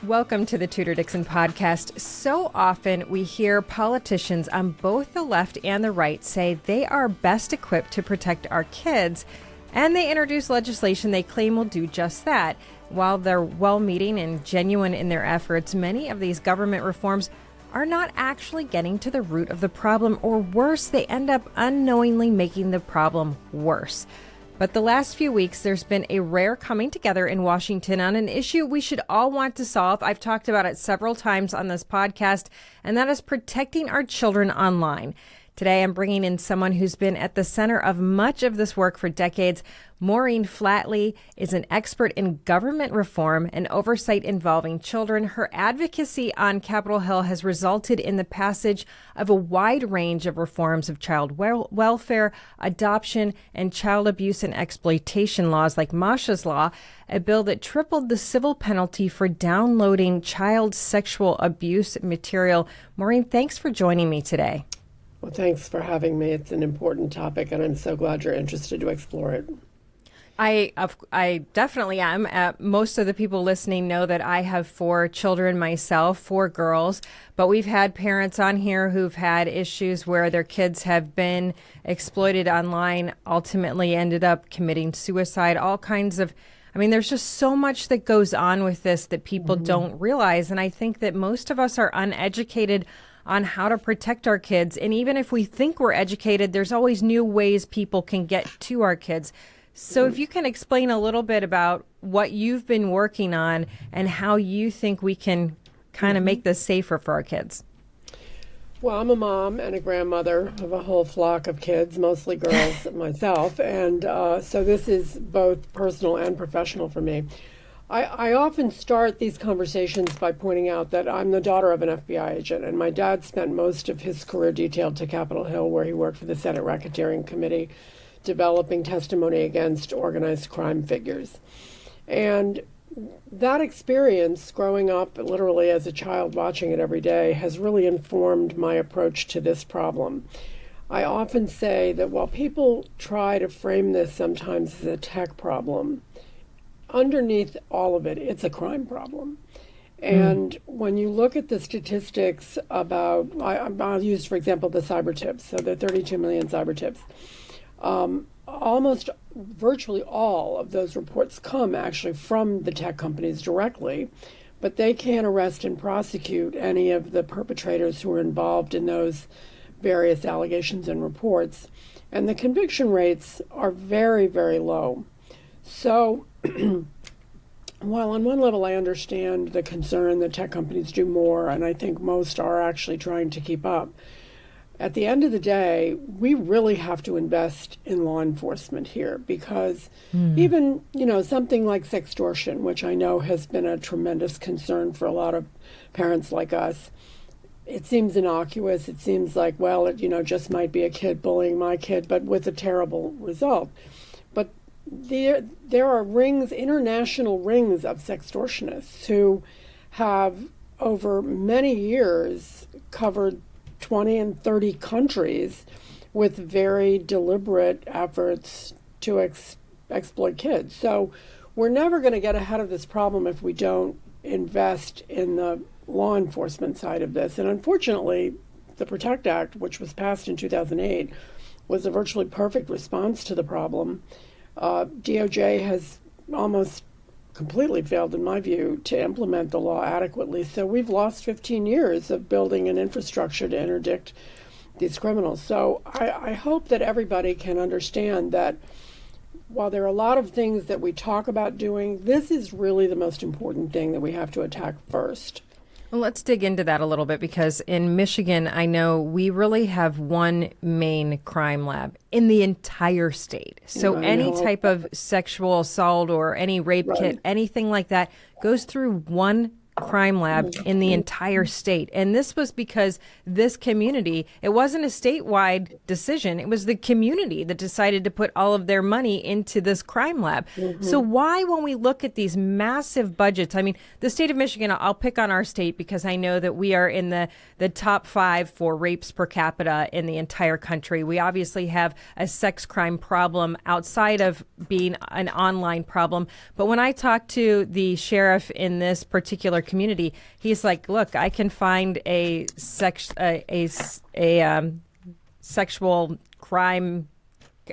Welcome to the Tudor Dixon Podcast. So often we hear politicians on both the left and the right say they are best equipped to protect our kids, and they introduce legislation they claim will do just that. While they're well-meaning and genuine in their efforts, many of these government reforms are not actually getting to the root of the problem, or worse, they end up unknowingly making the problem worse. But the last few weeks, there's been a rare coming together in Washington on an issue we should all want to solve. I've talked about it several times on this podcast, and that is protecting our children online. Today, I'm bringing in someone who's been at the center of much of this work for decades. Maureen Flatley is an expert in government reform and oversight involving children. Her advocacy on Capitol Hill has resulted in the passage of a wide range of reforms of child welfare, adoption, and child abuse and exploitation laws like Masha's Law, a bill that tripled the civil penalty for downloading child sexual abuse material. Maureen, thanks for joining me today. Well, thanks for having me. It's an important topic, and I'm so glad you're interested to explore it. I definitely am. Most of the people listening know that I have 4 children myself, 4 girls, but we've had parents on here who've had issues where their kids have been exploited online, ultimately ended up committing suicide, all kinds of, there's just so much that goes on with this that people don't realize. And I think that most of us are uneducated on how to protect our kids. And even if we think we're educated, there's always new ways people can get to our kids. So if you can explain a little bit about what you've been working on and how you think we can kind of make this safer for our kids. Well, I'm a mom and a grandmother of a whole flock of kids, mostly girls myself. And so this is both personal and professional for me. I often start these conversations by pointing out that I'm the daughter of an FBI agent, and my dad spent most of his career detailed to Capitol Hill, where he worked for the Senate Racketeering Committee, developing testimony against organized crime figures. And that experience, growing up literally as a child watching it every day, has really informed my approach to this problem. I often say that while people try to frame this sometimes as a tech problem, underneath all of it, it's a crime problem. And when you look at the statistics about, I'll use, for example, the cyber tips, so the 32 million cyber tips, almost virtually all of those reports come actually from the tech companies directly, but they can't arrest and prosecute any of the perpetrators who are involved in those various allegations and reports. And the conviction rates are very, very low. So while on one level I understand the concern that tech companies do more, and I think most are actually trying to keep up, at the end of the day, we really have to invest in law enforcement here, because even, something like sextortion, which I know has been a tremendous concern for a lot of parents like us, it seems innocuous. It seems like, well, it, just might be a kid bullying my kid, but with a terrible result. But there are rings, international rings of sextortionists who have over many years covered 20 and 30 countries with very deliberate efforts to exploit kids. So we're never going to get ahead of this problem if we don't invest in the law enforcement side of this. And unfortunately, the PROTECT Act, which was passed in 2008, was a virtually perfect response to the problem. DOJ has almost completely failed, in my view, to implement the law adequately. So we've lost 15 years of building an infrastructure to interdict these criminals. So I hope that everybody can understand that while there are a lot of things that we talk about doing, this is really the most important thing that we have to attack first. Well, let's dig into that a little bit, because in Michigan, I know we really have one main crime lab in the entire state. So any type of sexual assault or any rape kit, anything like that, goes through one crime lab in the entire state. And this was because this community, it wasn't a statewide decision. It was the community that decided to put all of their money into this crime lab. So why, when we look at these massive budgets, I mean, the state of Michigan, I'll pick on our state because I know that we are in the top 5 for rapes per capita in the entire country. We obviously have a sex crime problem outside of being an online problem. But when I talk to the sheriff in this particular community. He's like, look, I can find a sexual crime.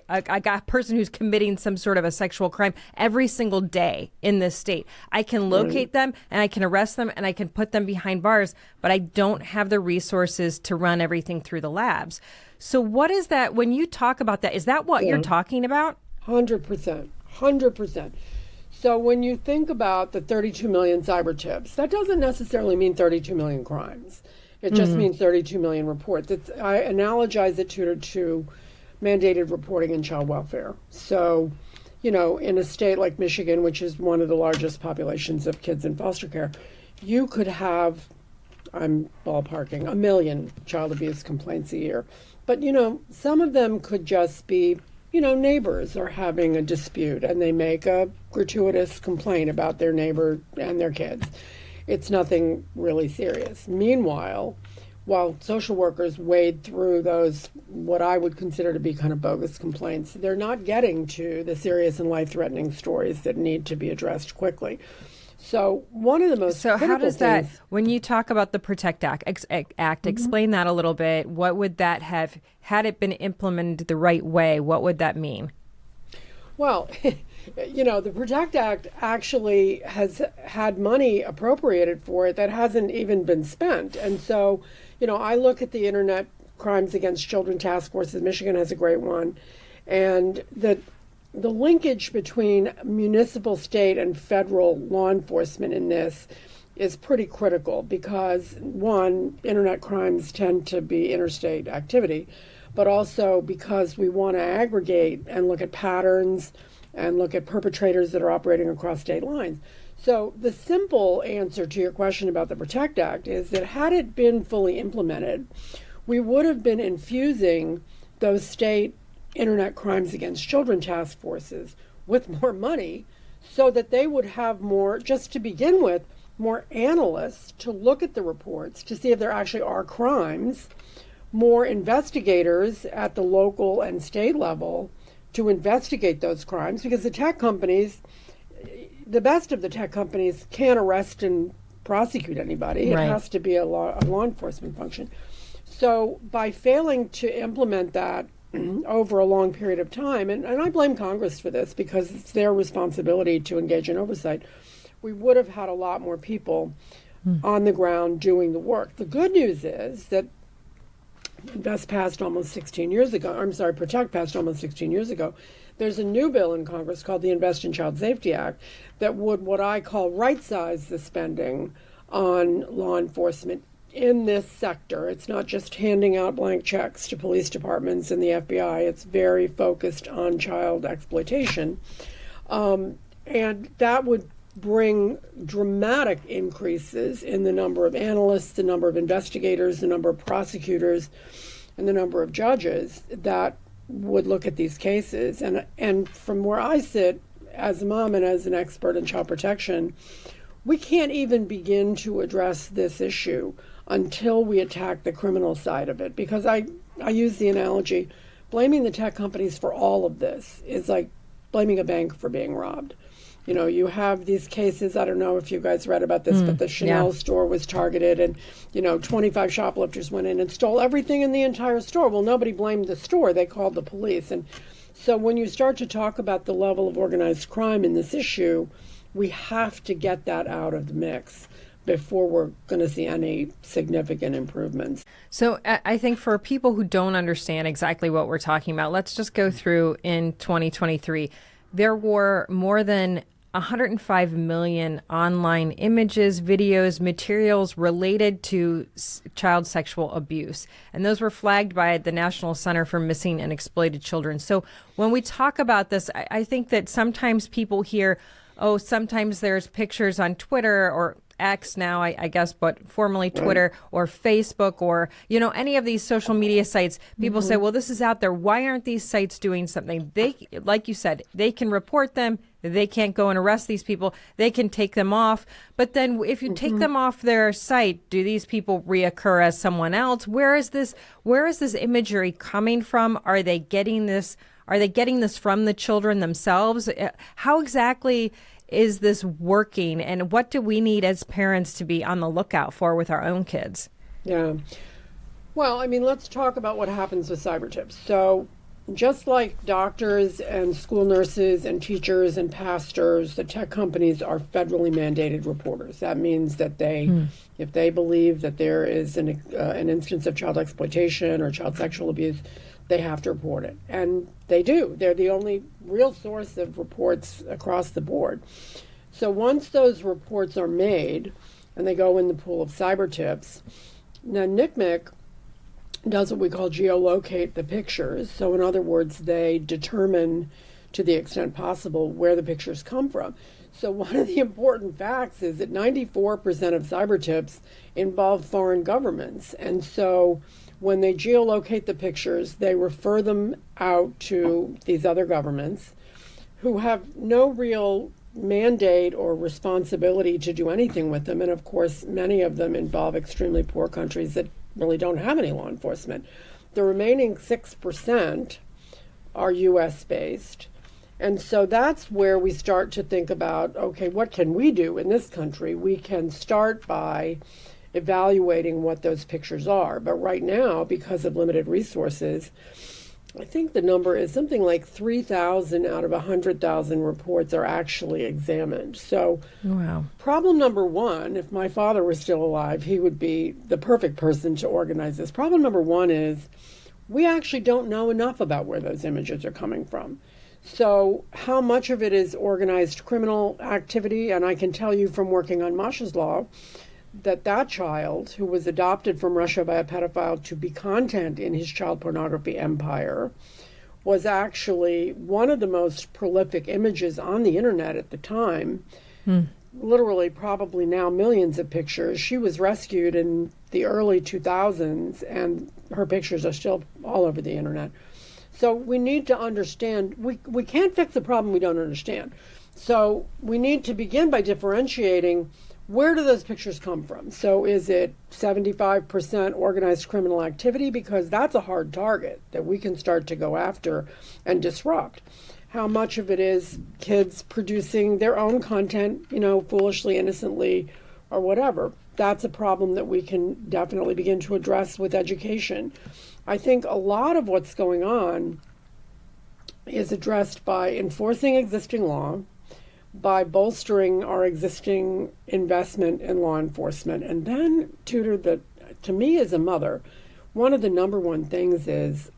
I got a person who's committing some sort of a sexual crime every single day in this state. I can locate them and I can arrest them and I can put them behind bars, but I don't have the resources to run everything through the labs. So what is that, when you talk about that, is that what you're talking about? 100%. 100%. So when you think about the 32 million cyber tips, that doesn't necessarily mean 32 million crimes. It just means 32 million reports. I analogize it to mandated reporting in child welfare. So, in a state like Michigan, which is one of the largest populations of kids in foster care, you could have, I'm ballparking, 1 million child abuse complaints a year. But, some of them could just be, neighbors are having a dispute and they make a gratuitous complaint about their neighbor and their kids. It's nothing really serious. Meanwhile, while social workers wade through those, what I would consider to be kind of bogus complaints, they're not getting to the serious and life-threatening stories that need to be addressed quickly. So one of the most critical how does things, that, when you talk about the Protect Act, explain that a little bit. What would that have, had it been implemented the right way, what would that mean? Well, the Protect Act actually has had money appropriated for it that hasn't even been spent. And so, I look at the Internet Crimes Against Children Task Force. Michigan has a great one. And the linkage between municipal, state, and federal law enforcement in this is pretty critical because, one, Internet crimes tend to be interstate activity, but also because we want to aggregate and look at patterns and look at perpetrators that are operating across state lines. So the simple answer to your question about the Protect Act is that had it been fully implemented, we would have been infusing those state Internet Crimes Against Children task forces with more money so that they would have more, just to begin with, more analysts to look at the reports to see if there actually are crimes, more investigators at the local and state level to investigate those crimes, because the tech companies, the best of the tech companies, can't arrest and prosecute anybody. Right. It has to be a law enforcement function. So by failing to implement that over a long period of time, and I blame Congress for this because it's their responsibility to engage in oversight, we would have had a lot more people on the ground doing the work. The good news is that Protect passed almost 16 years ago. There's a new bill in Congress called the Invest in Child Safety Act that would, what I call, right-size the spending on law enforcement in this sector. It's not just handing out blank checks to police departments and the FBI. It's very focused on child exploitation. And that would bring dramatic increases in the number of analysts, the number of investigators, the number of prosecutors, and the number of judges that would look at these cases. And from where I sit as a mom and as an expert in child protection, we can't even begin to address this issue until we attack the criminal side of it. Because I use the analogy, blaming the tech companies for all of this is like blaming a bank for being robbed. You have these cases, I don't know if you guys read about this, but the Chanel store was targeted and, 25 shoplifters went in and stole everything in the entire store. Well, nobody blamed the store. They called the police. And so when you start to talk about the level of organized crime in this issue, we have to get that out of the mix before we're going to see any significant improvements. So I think for people who don't understand exactly what we're talking about, let's just go through in 2023. There were more than 105 million online images, videos, materials related to child sexual abuse. And those were flagged by the National Center for Missing and Exploited Children. So when we talk about this, I think that sometimes people hear, oh, sometimes there's pictures on Twitter or X now, I guess, but formerly Twitter or Facebook or, any of these social media sites. People say, well, this is out there. Why aren't these sites doing something? They, like you said, they can report them. They can't go and arrest these people. They can take them off. But then if you take them off their site, do these people reoccur as someone else? Where is this imagery coming from? Are they getting this from the children themselves? How exactly is this working, and what do we need as parents to be on the lookout for with our own kids? Yeah. Well, I mean, let's talk about what happens with cyber tips. So just like doctors and school nurses and teachers and pastors, the tech companies are federally mandated reporters. That means that if they believe that there is an instance of child exploitation or child sexual abuse, they have to report it. And they do. They're the only real source of reports across the board. So once those reports are made and they go in the pool of cyber tips, now NCMEC does what we call geolocate the pictures. So in other words, they determine to the extent possible where the pictures come from. So one of the important facts is that 94% of cyber tips involve foreign governments. And so when they geolocate the pictures, they refer them out to these other governments who have no real mandate or responsibility to do anything with them. And of course, many of them involve extremely poor countries that really don't have any law enforcement. The remaining 6% are US based. And so that's where we start to think about, okay, what can we do in this country? We can start by evaluating what those pictures are. But right now, because of limited resources, I think the number is something like 3,000 out of 100,000 reports are actually examined. So wow. Problem number one, if my father were still alive, he would be the perfect person to organize this. Problem number one is we actually don't know enough about where those images are coming from. So how much of it is organized criminal activity? And I can tell you from working on Masha's Law that child who was adopted from Russia by a pedophile to be content in his child pornography empire was actually one of the most prolific images on the internet at the time. Literally, probably now millions of pictures. She was rescued in the early 2000s, and her pictures are still all over the internet. So we need to understand, we can't fix a problem we don't understand. So we need to begin by differentiating, where do those pictures come from? So is it 75% organized criminal activity? Because that's a hard target that we can start to go after and disrupt. How much of it is kids producing their own content, foolishly, innocently, or whatever? That's a problem that we can definitely begin to address with education. I think a lot of what's going on is addressed by enforcing existing law, by bolstering our existing investment in law enforcement. And then, Tudor, that to me as a mother, one of the number one things is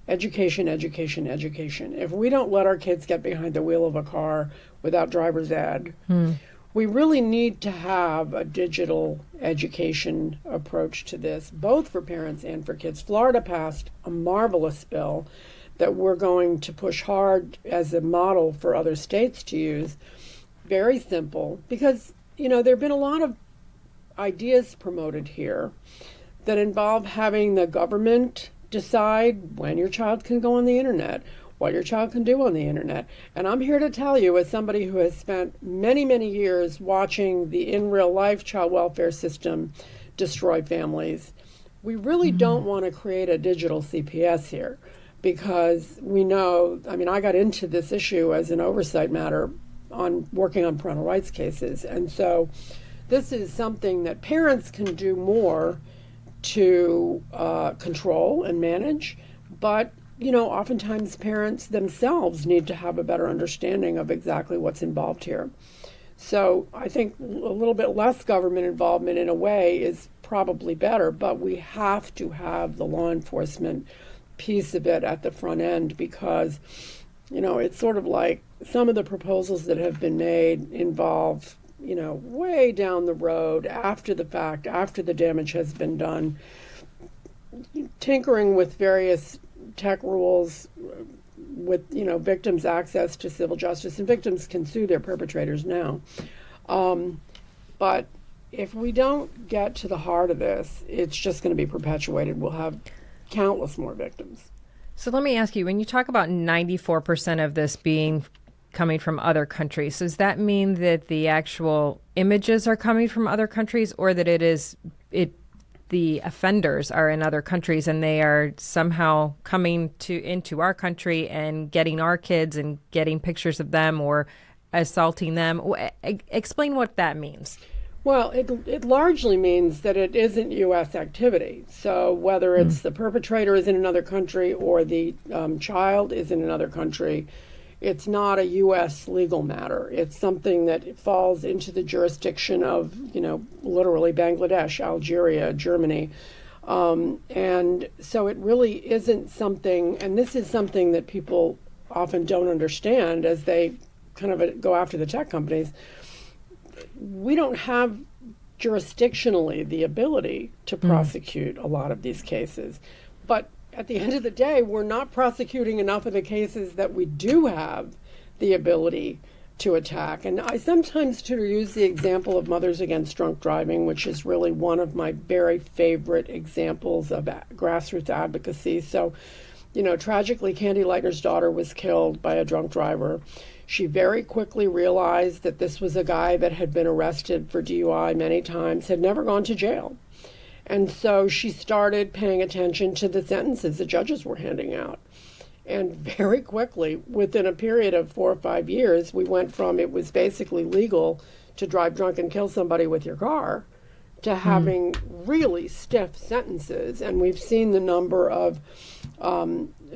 education, education, education. If we don't let our kids get behind the wheel of a car without driver's ed, we really need to have a digital education approach to this, both for parents and for kids. Florida passed a marvelous bill that we're going to push hard as a model for other states to use. Very simple, because, there have been a lot of ideas promoted here that involve having the government decide when your child can go on the internet, what your child can do on the internet. And I'm here to tell you, as somebody who has spent many, many years watching the in real life child welfare system destroy families, we really don't want to create a digital CPS here. Because we know, I got into this issue as an oversight matter on working on parental rights cases. And so this is something that parents can do more to control and manage. But, oftentimes parents themselves need to have a better understanding of exactly what's involved here. So I think a little bit less government involvement in a way is probably better, but we have to have the law enforcement piece of it at the front end, because it's sort of like some of the proposals that have been made involve way down the road, after the fact, after the damage has been done, tinkering with various tech rules with victims' access to civil justice, and victims can sue their perpetrators now. But if we don't get to the heart of this, it's just going to be perpetuated. We'll have countless more victims. So let me ask you, when you talk about 94% of this being coming from other countries, does that mean that the actual images are coming from other countries, or that the offenders are in other countries and they are somehow coming into our country and getting our kids and getting pictures of them, or assaulting them. Explain what that means. Well, it largely means that it isn't U.S. activity. So whether it's the perpetrator is in another country or the child is in another country, it's not a U.S. legal matter. It's something that falls into the jurisdiction of, literally Bangladesh, Algeria, Germany. And so it really isn't something, and this is something that people often don't understand as they kind of go after the tech companies. We don't have jurisdictionally the ability to prosecute a lot of these cases. But at the end of the day, we're not prosecuting enough of the cases that we do have the ability to attack. And I sometimes, Tudor, use the example of Mothers Against Drunk Driving, which is really one of my very favorite examples of grassroots advocacy. So, tragically, Candy Lightner's daughter was killed by a drunk driver. She very quickly realized that this was a guy that had been arrested for DUI many times, had never gone to jail. And so she started paying attention to the sentences the judges were handing out. And very quickly, within a period of 4 or 5 years, we went from it was basically legal to drive drunk and kill somebody with your car to having really stiff sentences. And we've seen the number of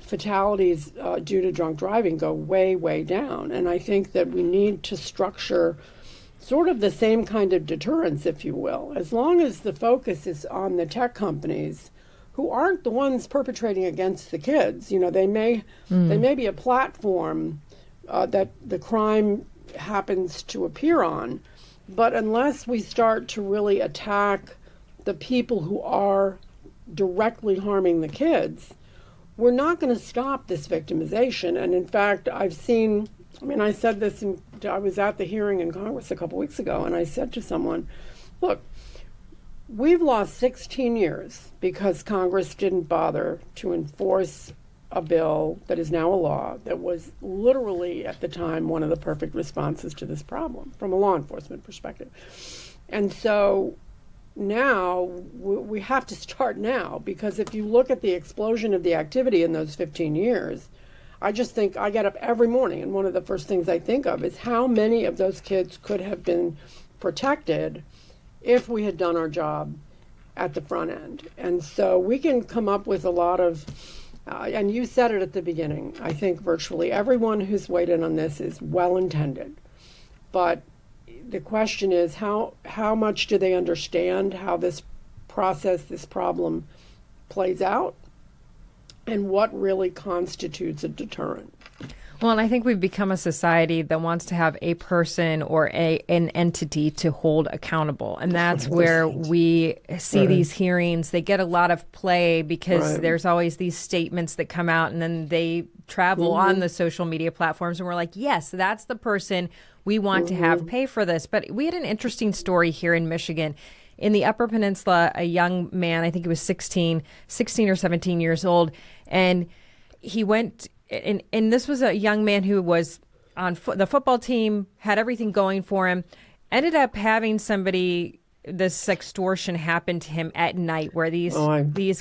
fatalities due to drunk driving go way, way down. And I think that we need to structure sort of the same kind of deterrence, if you will. As long as the focus is on the tech companies who aren't the ones perpetrating against the kids. They may be a platform that the crime happens to appear on, but unless we start to really attack the people who are directly harming the kids, we're not going to stop this victimization. And in fact, I said this, I was at the hearing in Congress a couple weeks ago, and I said to someone, look, we've lost 16 years because Congress didn't bother to enforce a bill that is now a law that was literally, at the time, one of the perfect responses to this problem from a law enforcement perspective. And so now we have to start now, because if you look at the explosion of the activity in those 15 years, I just think I get up every morning and one of the first things I think of is how many of those kids could have been protected if we had done our job at the front end. And so we can come up with a lot of, and you said it at the beginning, I think virtually everyone who's weighed in on this is well-intended. But the question is how much do they understand how this process, this problem plays out, and what really constitutes a deterrent? Well, and I think we've become a society that wants to have a person or an entity to hold accountable. And that's where we see these hearings. They get a lot of play because there's always these statements that come out and then they travel on the social media platforms. And we're like, yes, that's the person we want to have pay for this. But we had an interesting story here in Michigan. In the Upper Peninsula, a young man, I think he was 16 or 17 years old, and he went... And this was a young man who was on the football team, had everything going for him, ended up having this extortion happen to him at night where these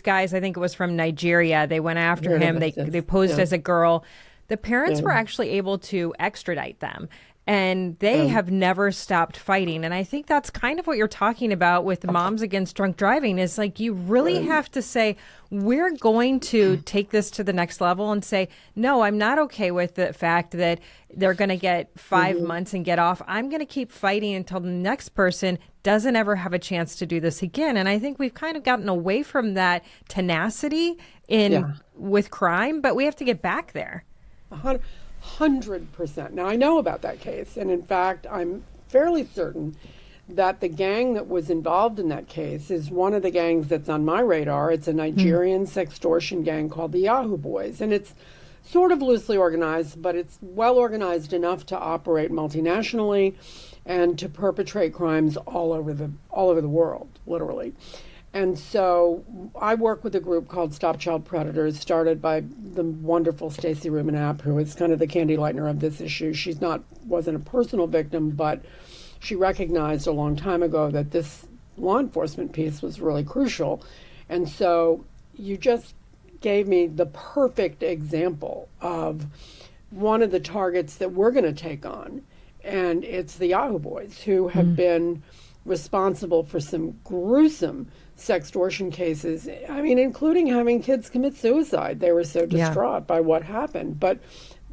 guys, I think it was from Nigeria, they went after him. They posed as a girl. The parents were actually able to extradite them. And they have never stopped fighting. And I think that's kind of what you're talking about with Moms Against Drunk Driving is like you really have to say, we're going to take this to the next level and say, no, I'm not okay with the fact that they're going to get 5 months and get off. I'm going to keep fighting until the next person doesn't ever have a chance to do this again. And I think we've kind of gotten away from that tenacity with crime, but we have to get back there. 100%. Now, I know about that case, and in fact, I'm fairly certain that the gang that was involved in that case is one of the gangs that's on my radar. It's a Nigerian sextortion gang called the Yahoo Boys, and it's sort of loosely organized, but it's well organized enough to operate multinationally and to perpetrate crimes all over the world, literally. And so I work with a group called Stop Child Predators, started by the wonderful Stacey Rumenap, who is kind of the Candy Lightner of this issue. She wasn't a personal victim, but she recognized a long time ago that this law enforcement piece was really crucial. And so you just gave me the perfect example of one of the targets that we're going to take on. and it's the Yahoo Boys who have been responsible for some gruesome sextortion cases. I mean, including having kids commit suicide. They were so distraught by what happened. But,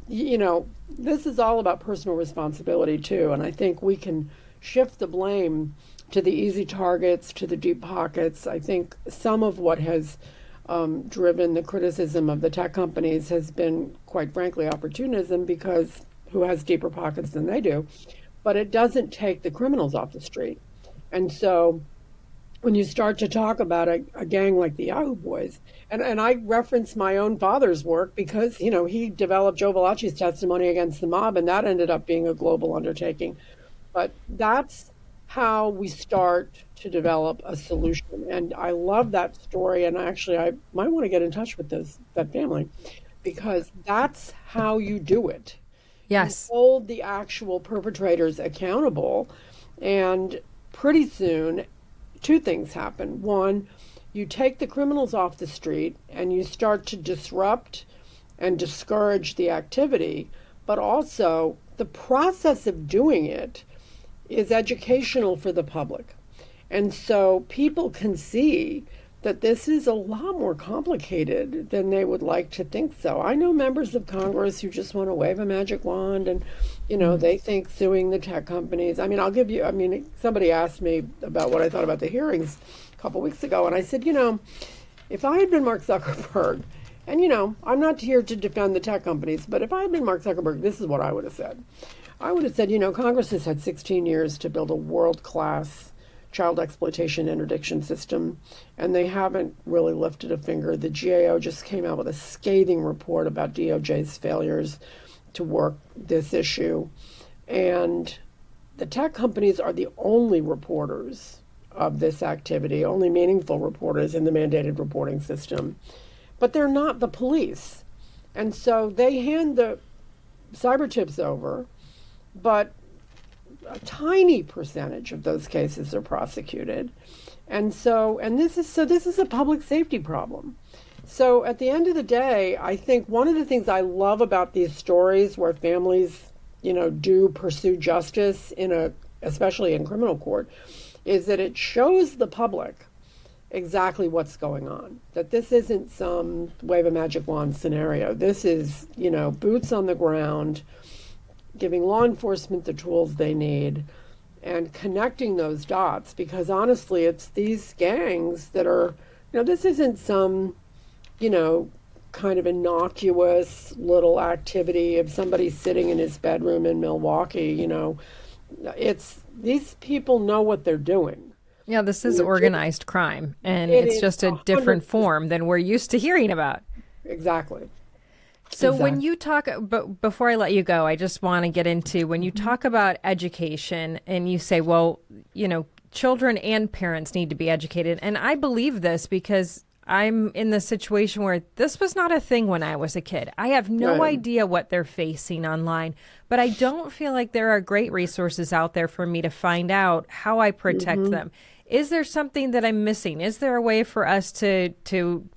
this is all about personal responsibility, too. And I think we can shift the blame to the easy targets, to the deep pockets. I think some of what has driven the criticism of the tech companies has been, quite frankly, opportunism, because who has deeper pockets than they do? But it doesn't take the criminals off the street. And so when you start to talk about a gang like the Yahoo Boys, and I reference my own father's work because, he developed Joe Valachi's testimony against the mob, and that ended up being a global undertaking. But that's how we start to develop a solution. And I love that story. And actually, I might want to get in touch with that family, because that's how you do it. Yes. You hold the actual perpetrators accountable. And pretty soon, two things happen. One, you take the criminals off the street and you start to disrupt and discourage the activity. But also, the process of doing it is educational for the public. And so people can see that this is a lot more complicated than they would like to think so. I know members of Congress who just want to wave a magic wand and, they think suing the tech companies. Somebody asked me about what I thought about the hearings a couple weeks ago, and I said, if I had been Mark Zuckerberg, and, I'm not here to defend the tech companies, but if I had been Mark Zuckerberg, this is what I would have said. I would have said, Congress has had 16 years to build a world-class child exploitation interdiction system, and they haven't really lifted a finger. The GAO just came out with a scathing report about DOJ's failures to work this issue. And the tech companies are the only reporters of this activity, only meaningful reporters in the mandated reporting system. But they're not the police. And so they hand the cyber tips over, but a tiny percentage of those cases are prosecuted. And this is a public safety problem. So at the end of the day, I think one of the things I love about these stories where families, do pursue justice especially in criminal court, is that it shows the public exactly what's going on. That this isn't some wave a magic wand scenario. This is, boots on the ground, giving law enforcement the tools they need, and connecting those dots. Because honestly, it's these gangs that are, this isn't some, kind of innocuous little activity of somebody sitting in his bedroom in Milwaukee. It's these people know what they're doing. Yeah, this is organized crime, and it's just a different form than we're used to hearing about. Exactly. So when you talk, but before I let you go, I just want to get into when you talk about education and you say, well, children and parents need to be educated. And I believe this because I'm in the situation where this was not a thing when I was a kid. I have no idea what they're facing online, but I don't feel like there are great resources out there for me to find out how I protect them. Is there something that I'm missing? Is there a way for us to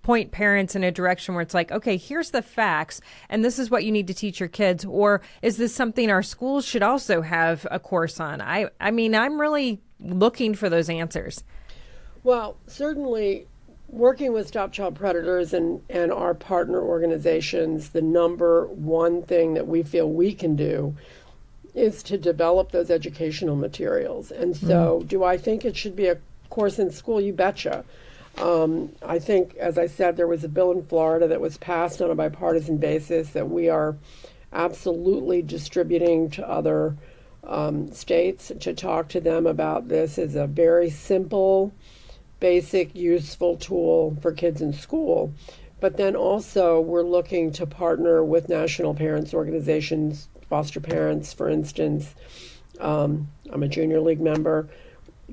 point parents in a direction where it's like, okay, here's the facts, and this is what you need to teach your kids? Or is this something our schools should also have a course on? I mean, I'm really looking for those answers. Well, certainly working with Stop Child Predators and our partner organizations, the number one thing that we feel we can do is to develop those educational materials. And so do I think it should be a course in school? You betcha. I think, as I said, there was a bill in Florida that was passed on a bipartisan basis that we are absolutely distributing to other states to talk to them about. This is a very simple, basic, useful tool for kids in school. But then also we're looking to partner with national parents organizations, foster parents, for instance. I'm a junior league member,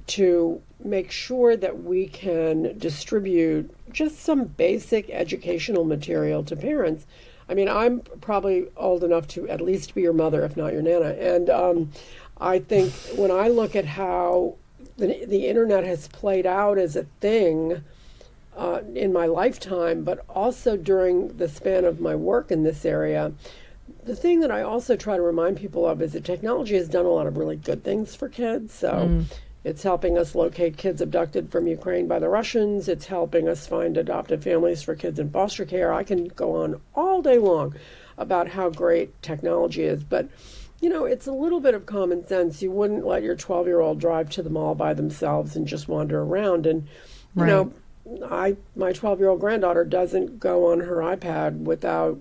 to make sure that we can distribute just some basic educational material to parents. I mean, I'm probably old enough to at least be your mother, if not your nana. And I think when I look at how the internet has played out as a thing in my lifetime, but also during the span of my work in this area, the thing that I also try to remind people of is that technology has done a lot of really good things for kids. So it's helping us locate kids abducted from Ukraine by the Russians. It's helping us find adoptive families for kids in foster care. I can go on all day long about how great technology is. But, it's a little bit of common sense. You wouldn't let your 12-year-old drive to the mall by themselves and just wander around. And, my 12-year-old granddaughter doesn't go on her iPad without,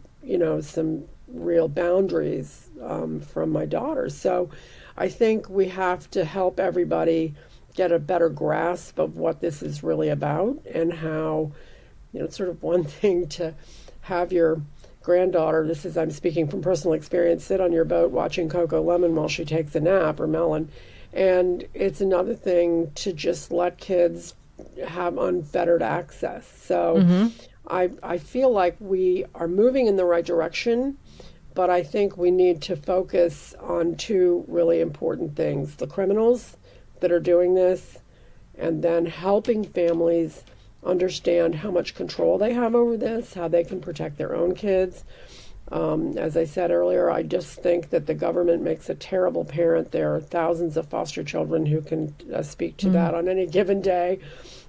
some real boundaries from my daughter. So I think we have to help everybody get a better grasp of what this is really about, and how, it's sort of one thing to have your granddaughter, I'm speaking from personal experience, sit on your boat watching Coco Lemon while she takes a nap, or Melon. And it's another thing to just let kids have unfettered access. So I feel like we are moving in the right direction, but I think we need to focus on two really important things: the criminals that are doing this, and then helping families understand how much control they have over this, how they can protect their own kids. As I said earlier, I just think that the government makes a terrible parent. There are thousands of foster children who can speak to that on any given day.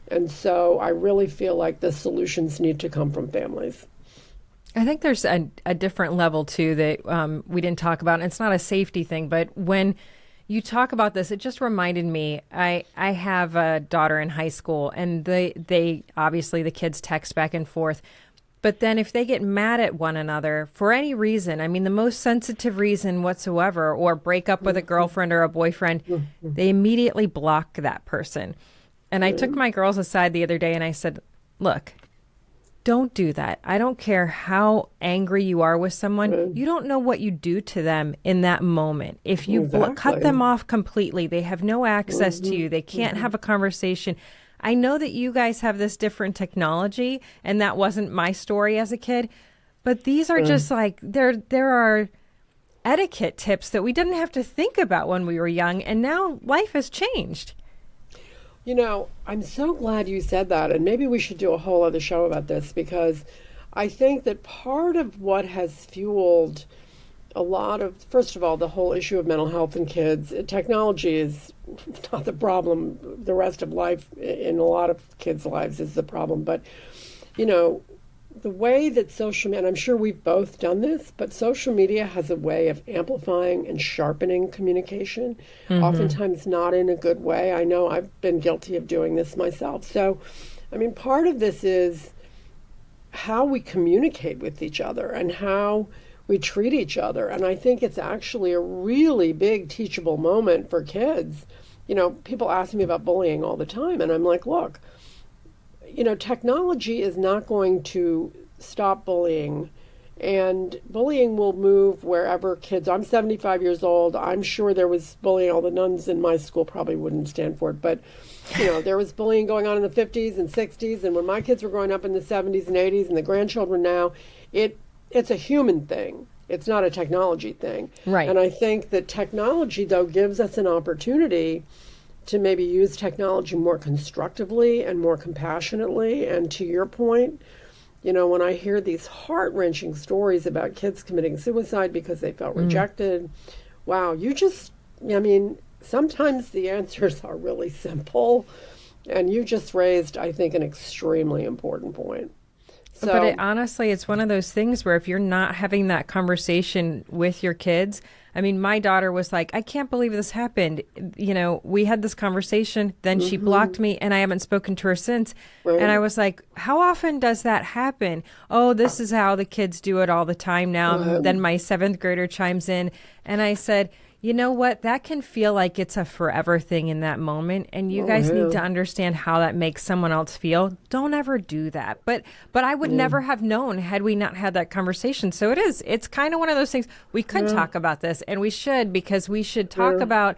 And so I really feel like the solutions need to come from families. I think there's a different level, too, that we didn't talk about. And it's not a safety thing, but when you talk about this, it just reminded me, I have a daughter in high school, and they obviously, the kids text back and forth. But then if they get mad at one another for any reason, I mean, the most sensitive reason whatsoever, or break up with a girlfriend or a boyfriend, they immediately block that person. And I took my girls aside the other day and I said, look, don't do that. I don't care how angry you are with someone. You don't know what you do to them in that moment. If you cut them off completely, they have no access to you. They can't have a conversation. I know that you guys have this different technology, and that wasn't my story as a kid, but these are just like, there are etiquette tips that we didn't have to think about when we were young, and now life has changed. I'm so glad you said that, and maybe we should do a whole other show about this, because I think that part of what has fueled a lot of, first of all, the whole issue of mental health in kids, technology is not the problem. The rest of life in a lot of kids' lives is the problem. But, the way that social media, and I'm sure we've both done this, but social media has a way of amplifying and sharpening communication, oftentimes not in a good way. I know I've been guilty of doing this myself. So, part of this is how we communicate with each other and how we treat each other. And I think it's actually a really big teachable moment for kids. People ask me about bullying all the time, and I'm like, look, technology is not going to stop bullying, and bullying will move wherever kids. I'm 75 years old. I'm sure there was bullying. All the nuns in my school probably wouldn't stand for it, but there was bullying going on in the 50s and 60s, and when my kids were growing up in the 70s and 80s, and the grandchildren now, it's a human thing. It's not a technology thing. Right. And I think that technology, though, gives us an opportunity to maybe use technology more constructively and more compassionately. And to your point, when I hear these heart-wrenching stories about kids committing suicide because they felt rejected, wow, sometimes the answers are really simple. And you just raised, I think, an extremely important point. But honestly, it's one of those things where if you're not having that conversation with your kids, my daughter was like, I can't believe this happened. We had this conversation, then she blocked me, and I haven't spoken to her since. Right. And I was like, how often does that happen? Oh, this is how the kids do it all the time now. Then my 7th grader chimes in, and I said, you know what? That can feel like it's a forever thing in that moment. And you guys need to understand how that makes someone else feel. Don't ever do that. But I would never have known had we not had that conversation. So it's kind of one of those things. We could talk about this, and we should, because we should talk about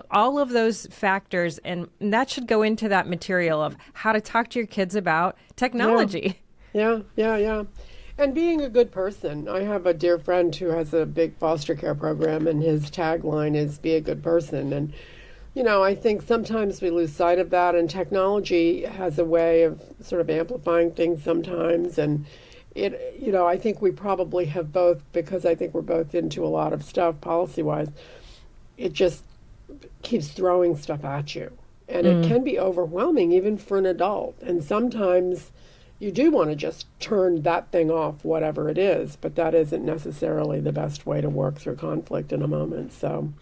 all of those factors. And that should go into that material of how to talk to your kids about technology. Yeah. And being a good person. I have a dear friend who has a big foster care program, and his tagline is be a good person. And, I think sometimes we lose sight of that, and technology has a way of sort of amplifying things sometimes. And I think we probably have both, because I think we're both into a lot of stuff policy-wise. It just keeps throwing stuff at you. And it can be overwhelming even for an adult. And sometimes you do want to just turn that thing off, whatever it is, but that isn't necessarily the best way to work through conflict in a moment. So,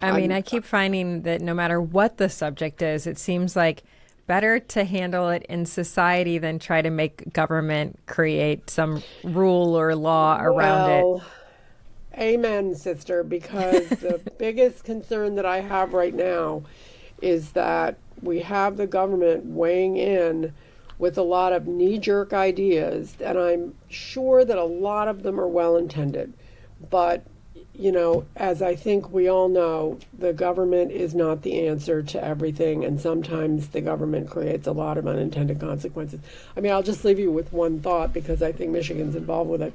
I keep finding that no matter what the subject is, it seems like better to handle it in society than try to make government create some rule or law around it. Amen, sister, because the biggest concern that I have right now is that we have the government weighing in with a lot of knee-jerk ideas, and I'm sure that a lot of them are well-intended. But as I think we all know, the government is not the answer to everything, and sometimes the government creates a lot of unintended consequences. I'll just leave you with one thought, because I think Michigan's involved with it.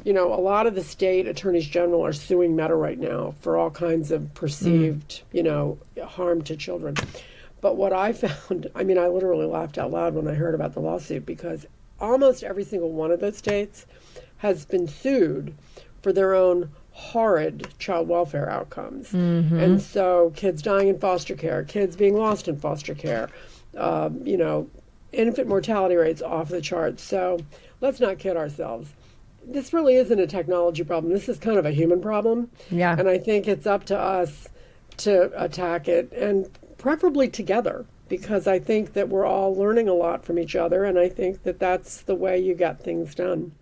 A lot of the state attorneys general are suing Meta right now for all kinds of perceived, harm to children. But what I found, I literally laughed out loud when I heard about the lawsuit, because almost every single one of those states has been sued for their own horrid child welfare outcomes. And so kids dying in foster care, kids being lost in foster care, infant mortality rates off the charts. So let's not kid ourselves. This really isn't a technology problem. This is kind of a human problem. Yeah. And I think it's up to us to attack it, and preferably together, because I think that we're all learning a lot from each other, and I think that that's the way you get things done.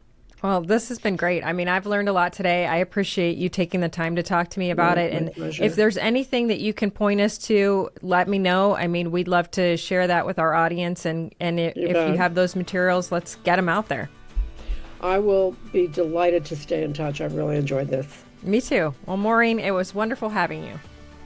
Well, this has been great. I've learned a lot today. I appreciate you taking the time to talk to me about it. And pleasure. If there's anything that you can point us to, let me know. We'd love to share that with our audience. And if you have those materials, let's get them out there. I will be delighted to stay in touch. I've really enjoyed this. Me too. Well, Maureen, it was wonderful having you.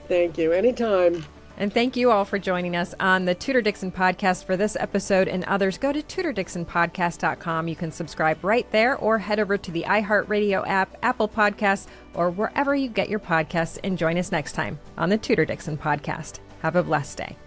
Thank you. Anytime. And thank you all for joining us on the Tudor Dixon Podcast for this episode and others. Go to TudorDixonPodcast.com. You can subscribe right there, or head over to the iHeartRadio app, Apple Podcasts, or wherever you get your podcasts, and join us next time on the Tudor Dixon Podcast. Have a blessed day.